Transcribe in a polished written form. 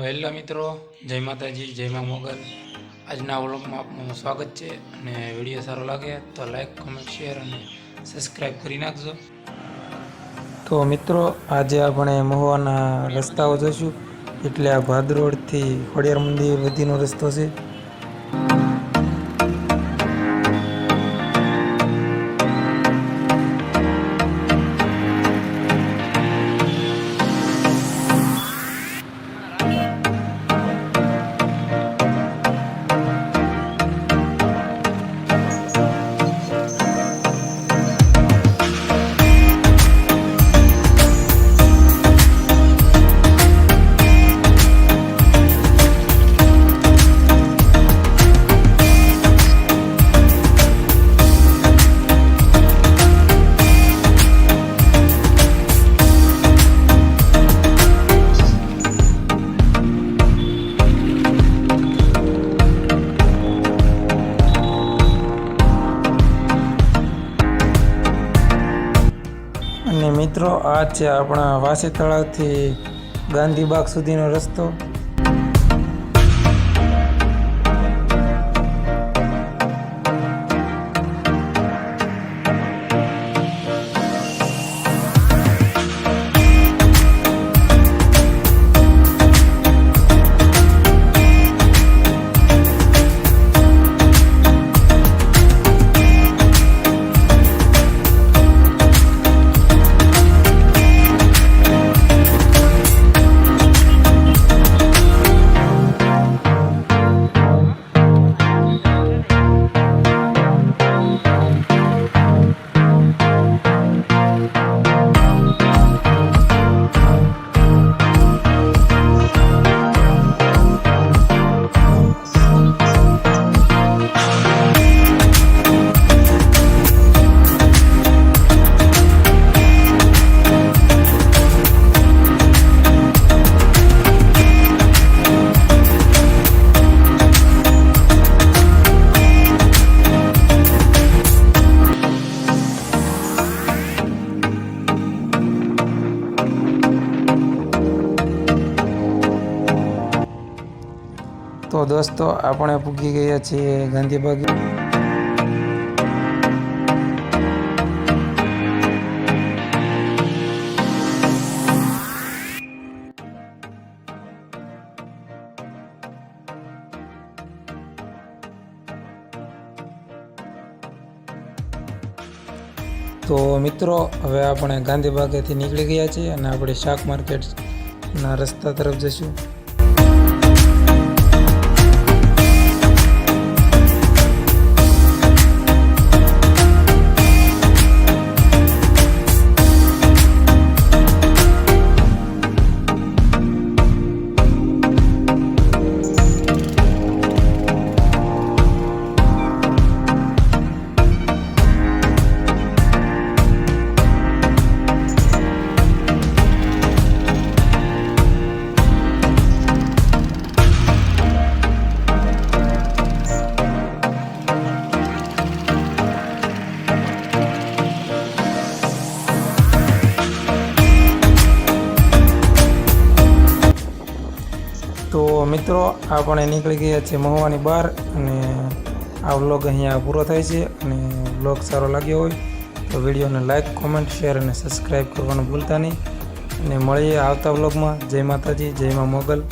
Hello મિત્રો, જય માતાજી, જય મા મોગલ। આજના વ્લોગમાં આપનું સ્વાગત છે અને વિડીયો સારો લાગે તો લાઈક, કોમેન્ટ, શેર અને સબસ્ક્રાઈબ કરી નાખજો। તો મિત્રો, આજે આપણે મહુવાના રસ્તાઓ જોઈશું। એટલે આ ભાદરોડથી ખોડિયાર મંદિર વધીનો રસ્તો છે। અને મિત્રો, આ છે આપણા વાસી તળાવથી ગાંધીબાગ સુધીનો રસ્તો। તો દોસ્તો, આપણે પૂગી ગયા છીએ ગાંધીબાગ। તો મિત્રો, હવે આપણે ગાંધીબાગેથી નીકળી ગયા છીએ અને આપણે શાક માર્કેટના રસ્તા તરફ જઈશું। તો મિત્રો, આપણે નીકળી ગયા છીએ મહુવાની બહાર અને આ વ્લોગ અહીંયા પૂરો થાય છે। અને વ્લોગ સારો લાગ્યો હોય તો વિડીયોને લાઈક, કોમેન્ટ, શેર અને સબસ્ક્રાઈબ કરવાનું ભૂલતા નહીં। અને મળીએ આવતા વ્લોગમાં। જય માતાજી, જય મા મોગલ।